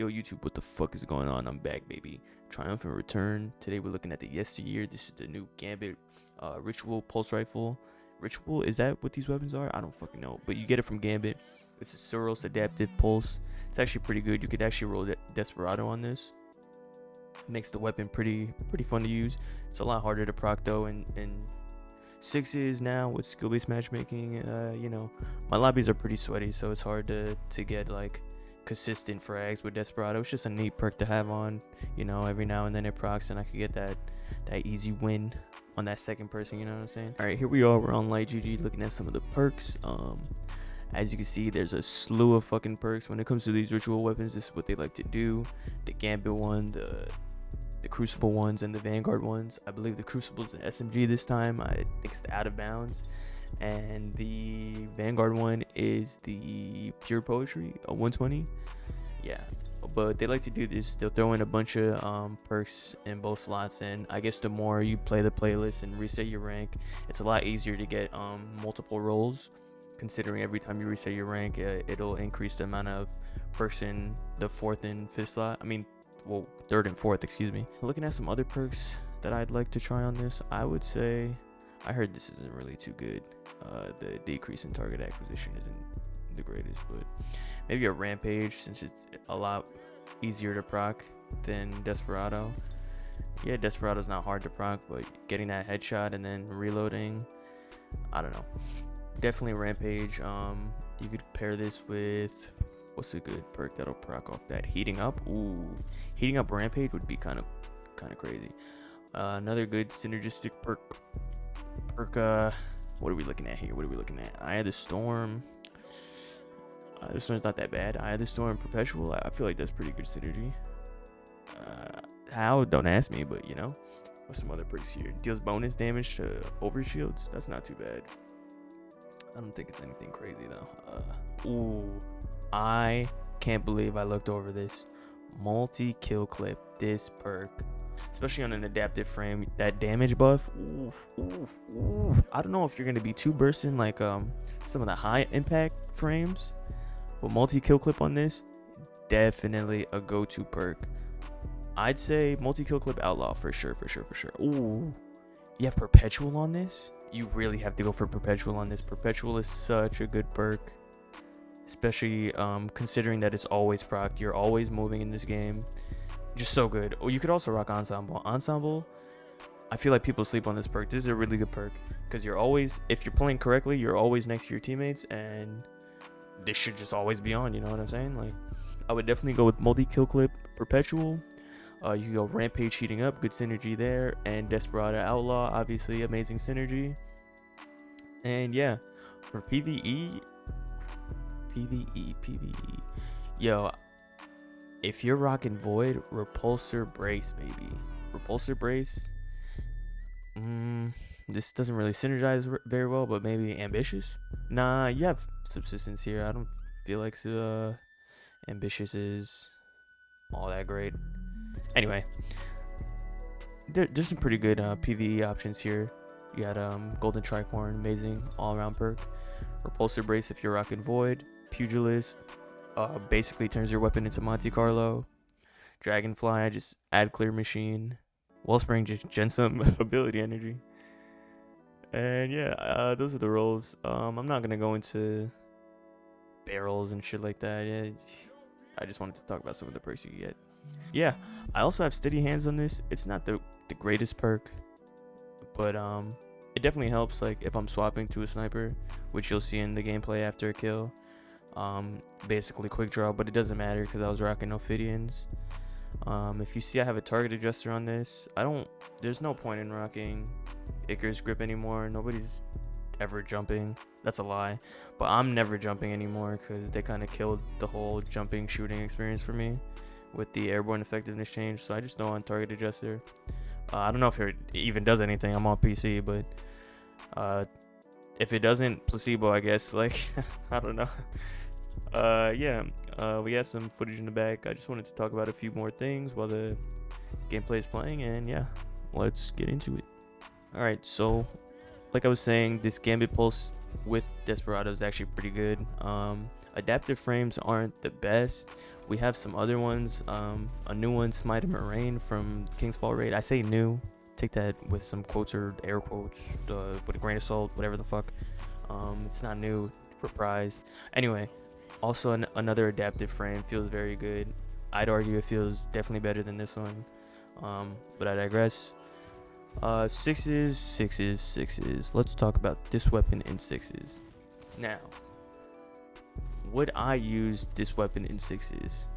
Yo, YouTube, what the fuck is going on? I'm back, baby. Triumphant return. Today we're looking at the Yesteryear. This is the new Gambit Ritual Pulse Rifle. Ritual, is that what these weapons are? I don't fucking know. But you get it from Gambit. It's a Suros Adaptive Pulse. It's actually pretty good. You could actually roll Desperado on this. Makes the weapon pretty fun to use. It's a lot harder to proc though in sixes now with skill-based matchmaking. You know, my lobbies are pretty sweaty, so it's hard to get like consistent frags with Desperado. It's just a neat perk to have on, you know, every now and then it procs and I could get that easy win on that second person, you know what I'm saying? All right, here we are, we're on Light GG looking at some of the perks. As you can see, there's a slew of fucking perks when it comes to these ritual weapons. This is what they like to do. The Gambit one, the Crucible ones, and the Vanguard ones. I believe the Crucible's an SMG this time. I think it's the out of bounds, and the Vanguard one is the pure poetry, a 120. Yeah, but they like to do this. They'll throw in a bunch of perks in both slots, and I guess the more you play the playlist and reset your rank, it's a lot easier to get multiple rolls, considering every time you reset your rank, it'll increase the amount of perks in the 4th and 5th slot. I mean, well, 3rd and 4th, excuse me. Looking at some other perks that I'd like to try on this, I would say, I heard this isn't really too good. The decrease in target acquisition isn't the greatest, but maybe a Rampage, since it's a lot easier to proc than Desperado. Yeah, Desperado's not hard to proc, but getting that headshot and then reloading, I don't know. Definitely Rampage. You could pair this with, what's a good perk that'll proc off that? Heating Up. Ooh, Heating Up Rampage would be kind of crazy. Another good synergistic perk. What are we looking at here? Eye of the Storm. The Storm's not that bad. Eye of the Storm Perpetual. I feel like that's pretty good synergy. How? Don't ask me, but you know. What's some other perks here? Deals bonus damage to overshields. That's not too bad. I don't think it's anything crazy though. Ooh, I can't believe I looked over this. Multi-kill clip. This perk, especially on an adaptive frame, that damage buff. Ooh. I don't know if you're gonna be too bursting like some of the high impact frames, but multi-kill clip on this, definitely a go-to perk. I'd say multi-kill clip outlaw for sure. Ooh, you have perpetual on this. You really have to go for perpetual on this. Perpetual is such a good perk, especially considering that it's always procced. You're always moving in this game. Just so good. Oh, you could also rock ensemble. I feel like people sleep on this perk. This is a really good perk because you're always, if you're playing correctly, you're always next to your teammates, and this should just always be on, you know what I'm saying? Like, I would definitely go with multi-kill clip Perpetual. You can go Rampage Heating Up, good synergy there, and Desperado Outlaw, obviously amazing synergy. And yeah, for PvE, yo, if you're rocking Void, Repulsor Brace, baby. Repulsor Brace. This doesn't really synergize very well, but maybe Ambitious. Nah, you have Subsistence here. I don't feel like Ambitious is all that great. Anyway, there's some pretty good PvE options here. You got Golden Tricorn, amazing all-around perk. Repulsor Brace if you're rocking Void. Pugilist basically turns your weapon into Monte Carlo. Dragonfly, just add Clear Machine. Wellspring, just gen some ability energy. And yeah, those are the rolls. I'm not gonna go into barrels and shit like that. Yeah, I just wanted to talk about some of the perks you get. Yeah, I also have Steady Hands on this. It's not the greatest perk, but it definitely helps, like if I'm swapping to a sniper, which you'll see in the gameplay after a kill. Basically quick draw, but it doesn't matter because I was rocking Ophidians. If you see I have a target adjuster on this, there's no point in rocking Icarus Grip anymore. Nobody's ever jumping. That's a lie, but I'm never jumping anymore because they kind of killed the whole jumping shooting experience for me with the airborne effectiveness change. So I just know on target adjuster. I don't know if it even does anything. I'm on PC, but if it doesn't, placebo, I guess. Like, I don't know. Yeah, we got some footage in the back. I just wanted to talk about a few more things while the gameplay is playing, and yeah, let's get into it. All right, so like I was saying, this Gambit Pulse with Desperado is actually pretty good. Adaptive frames aren't the best We have some other ones. A new one, Smite and Moraine from King's Fall Raid. I say new, take that with some quotes or air quotes, with a grain of salt, whatever the fuck. It's not new, reprised. Anyway, also another adaptive frame, feels very good. I'd argue it feels definitely better than this one. But I digress. Sixes. Let's talk about this weapon in sixes. Now, would I use this weapon in sixes?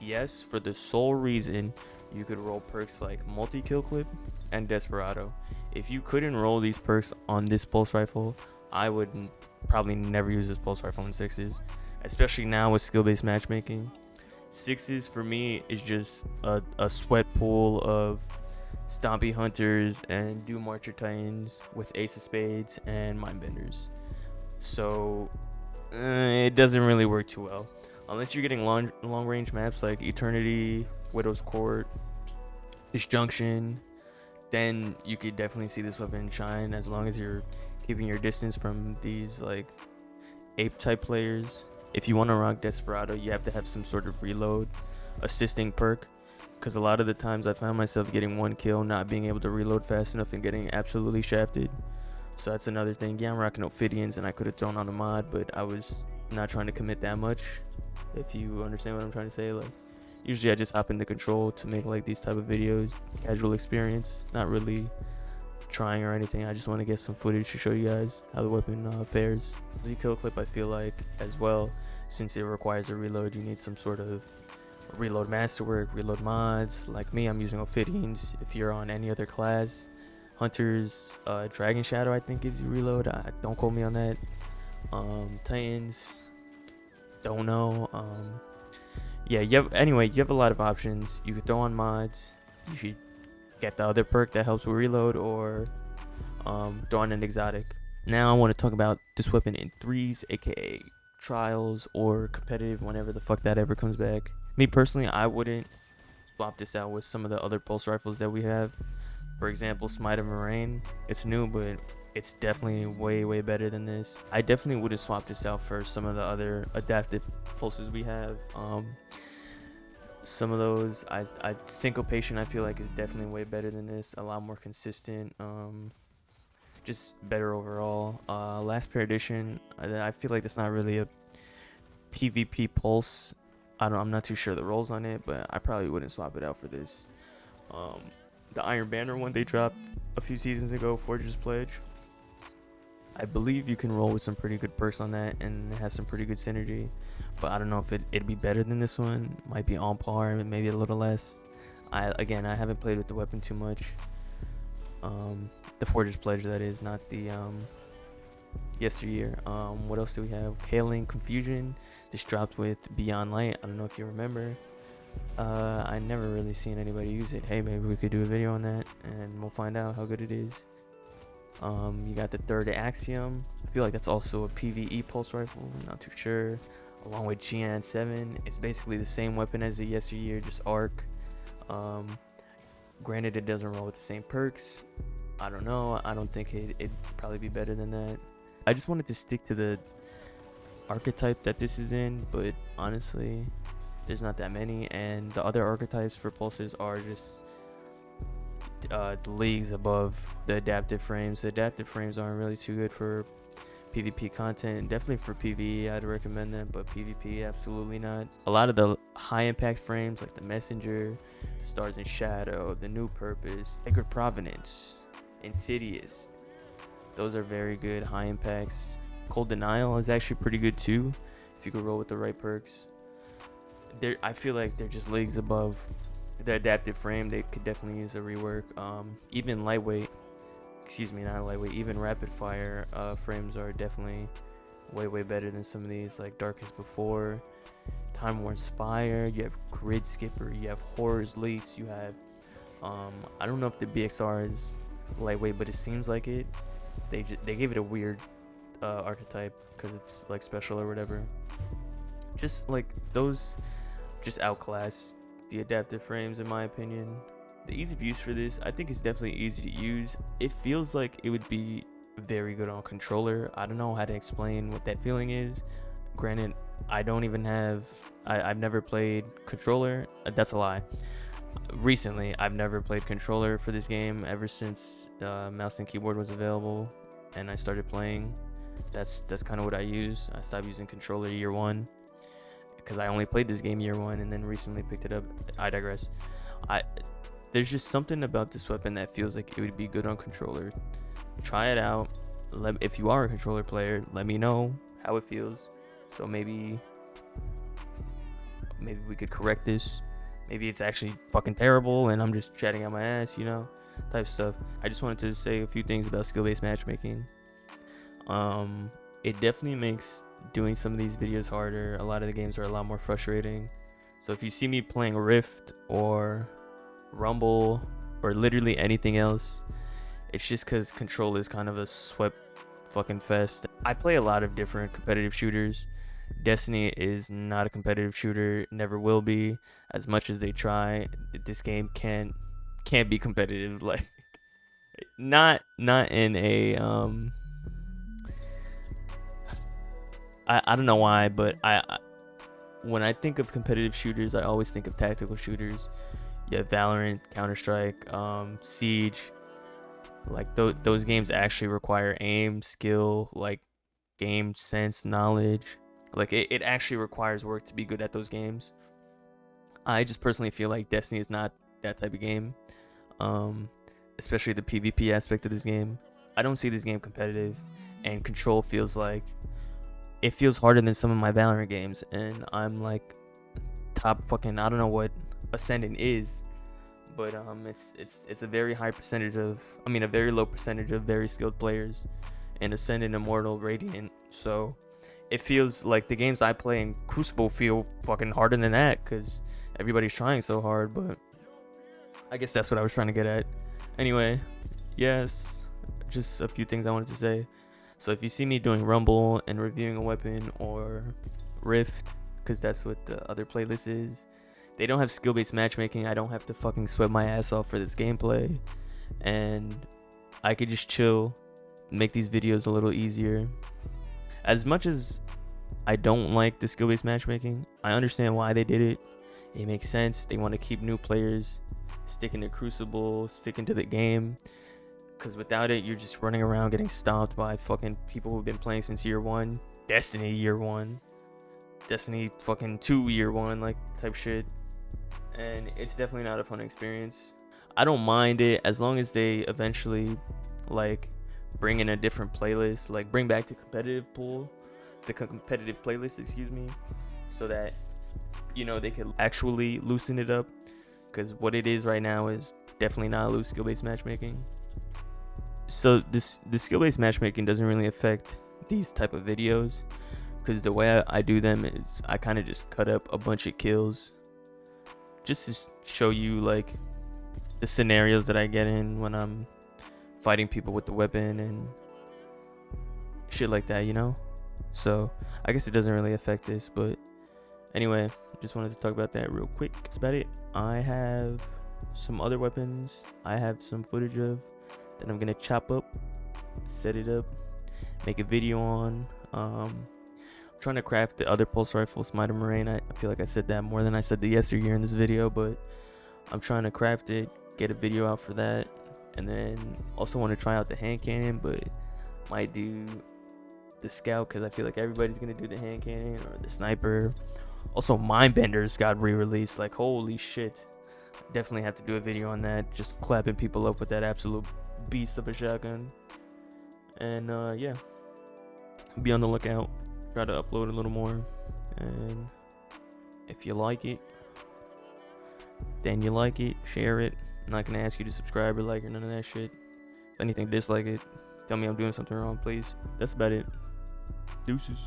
Yes, for the sole reason you could roll perks like multi-kill clip and desperado. If you couldn't roll these perks on this pulse rifle, I would probably never use this pulse rifle in sixes, especially now with skill-based matchmaking. Sixes for me is just a sweat pool of Stompy Hunters and Doom Archer Titans with Ace of Spades and Mindbenders. So it doesn't really work too well unless you're getting long range maps like Eternity, Widow's Court, Disjunction. Then you could definitely see this weapon shine, as long as you're keeping your distance from these like ape type players. If you want to rock Desperado, you have to have some sort of reload assisting perk, because a lot of the times I found myself getting one kill, not being able to reload fast enough, and getting absolutely shafted. So that's another thing. Yeah, I'm rocking Ophidians, and I could have thrown on a mod, but I was not trying to commit that much, if you understand what I'm trying to say. Like, usually I just hop into control to make like these type of videos, casual experience, not really trying or anything. I just want to get some footage to show you guys how the weapon fares. The kill clip, I feel like, as well, since it requires a reload, you need some sort of reload masterwork, reload mods. Like me, I'm using Ophidians. If you're on any other class, Hunters, Dragon Shadow I think gives you reload. Don't quote me on that. Titans, don't know. Yeah, anyway, you have a lot of options. You could throw on mods, you should get the other perk that helps with reload, or throw on an exotic. Now I want to talk about this weapon in threes, aka trials or competitive, whenever the fuck that ever comes back. Me personally, I wouldn't swap this out with some of the other pulse rifles that we have. For example, Smite of Moraine. It's new, but it's definitely way better than this. I definitely wouldn't swap this out for some of the other adaptive pulses we have. Some of those, Syncopation I feel like is definitely way better than this. A lot more consistent. Just better overall. Last Pair Edition, I feel like that's not really a PvP pulse. I'm not too sure the roles on it, but I probably wouldn't swap it out for this. The Iron Banner one they dropped a few seasons ago, Forge's Pledge, I believe you can roll with some pretty good perks on that, and it has some pretty good synergy. But I don't know if it'd be better than this one. Might be on par, maybe a little less. I haven't played with the weapon too much. The Forge's Pledge, that is, not the Yesteryear. What else do we have? Hailing Confusion. This dropped with Beyond Light. I don't know if you remember. I never really seen anybody use it. Hey, maybe we could do a video on that, and we'll find out how good it is. You got the Third Axiom. I feel like that's also a PvE pulse rifle. I'm not too sure. Along with GN7, it's basically the same weapon as the Yesteryear, just arc. Granted, it doesn't roll with the same perks. I don't know. I don't think it'd probably be better than that. I just wanted to stick to the archetype that this is in, but honestly, there's not that many, and the other archetypes for pulses are just the leagues above the adaptive frames. The adaptive frames aren't really too good for PvP content. Definitely for PvE, I'd recommend them, but PvP, absolutely not. A lot of the high impact frames, like the Messenger, Stars in Shadow, the New Purpose, Sacred Provenance, Insidious, those are very good high impacts. Cold Denial is actually pretty good too, if you could roll with the right perks. I feel like they're just leagues above the adaptive frame. They could definitely use a rework. Even even rapid fire frames are definitely way better than some of these, like Darkest Before, Time Worn Spire. You have Grid Skipper, you have Horror's Lease, you have I don't know if the BXR is lightweight, but it seems like it. They gave it a weird archetype because it's like special or whatever. Just like those just outclass the adaptive frames, in my opinion. The ease of use for this, I think it's definitely easy to use. It feels like it would be very good on controller. I don't know how to explain what that feeling is. Granted, I don't even have. I've never played controller. That's a lie. Recently, I've never played controller for this game ever since mouse and keyboard was available, and I started playing. That's kind of what I use. I stopped using controller year one because I only played this game year one, and then recently picked it up. I digress. There's just something about this weapon that feels like it would be good on controller. Try it out. If you are a controller player, let me know how it feels. So maybe we could correct this. Maybe it's actually fucking terrible and I'm just chatting out my ass, you know, type stuff. I just wanted to say a few things about skill-based matchmaking. It definitely makes doing some of these videos harder. A lot of the games are a lot more frustrating. So if you see me playing Rift or Rumble or literally anything else, it's just because control is kind of a swept fucking fest. I play a lot of different competitive shooters. Destiny is not a competitive shooter, never will be. As much as they try, this game can't be competitive. Like, not in a I don't know why, but I when I think of competitive shooters, I always think of tactical shooters. You have Valorant, Counter-Strike, Siege. Like those games actually require aim, skill, like game sense, knowledge. Like it actually requires work to be good at those games. I just personally feel like Destiny is not that type of game. Especially the PvP aspect of this game. I don't see this game competitive, and control feels like it feels harder than some of my Valorant games, and I'm like top fucking, I don't know what Ascendant is, but it's a very high percentage of, I mean a very low percentage of very skilled players in Ascendant, Immortal, Radiant. So it feels like the games I play in Crucible feel fucking harder than that because everybody's trying so hard. But I guess that's what I was trying to get at. Anyway, yes, just a few things I wanted to say. So if you see me doing Rumble and reviewing a weapon, or Rift, because that's what the other playlist is, they don't have skill-based matchmaking. I don't have to fucking sweat my ass off for this gameplay, and I could just chill, make these videos a little easier. As much as I don't like the skill-based matchmaking, I understand why they did it. It makes sense. They want to keep new players sticking to Crucible, sticking to the game, because without it, you're just running around getting stomped by fucking people who've been playing since year one. Destiny year one. Destiny fucking 2 year one, like type shit. And it's definitely not a fun experience. I don't mind it as long as they eventually like bring in a different playlist, like bring back the competitive pool, the competitive playlist, excuse me, so that, you know, they could actually loosen it up, because what it is right now is definitely not loose skill-based matchmaking. So the skill-based matchmaking doesn't really affect these type of videos, because the way I do them is I kind of just cut up a bunch of kills just to show you like the scenarios that I get in when I'm fighting people with the weapon and shit like that, you know. So I guess it doesn't really affect this, but anyway, just wanted to talk about that real quick. That's about it. I have some other weapons I have some footage of that I'm gonna chop up, set it up, make a video on. I'm trying to craft the other pulse rifle, Smiter Moraine. I feel like I said that more than I said the Yesteryear in this video, but I'm trying to craft it, get a video out for that, and then also want to try out the hand cannon, but might do the scout because I feel like everybody's gonna do the hand cannon or the sniper. Also, Mindbenders got re-released. Like, holy shit, definitely have to do a video on that, just clapping people up with that absolute beast of a shotgun. And yeah, be on the lookout, try to upload a little more, and if you like it, then you like it, share it. I'm not gonna ask you to subscribe or like or none of that shit. If anything, dislike it, tell me I'm doing something wrong, please. That's about it. Deuces.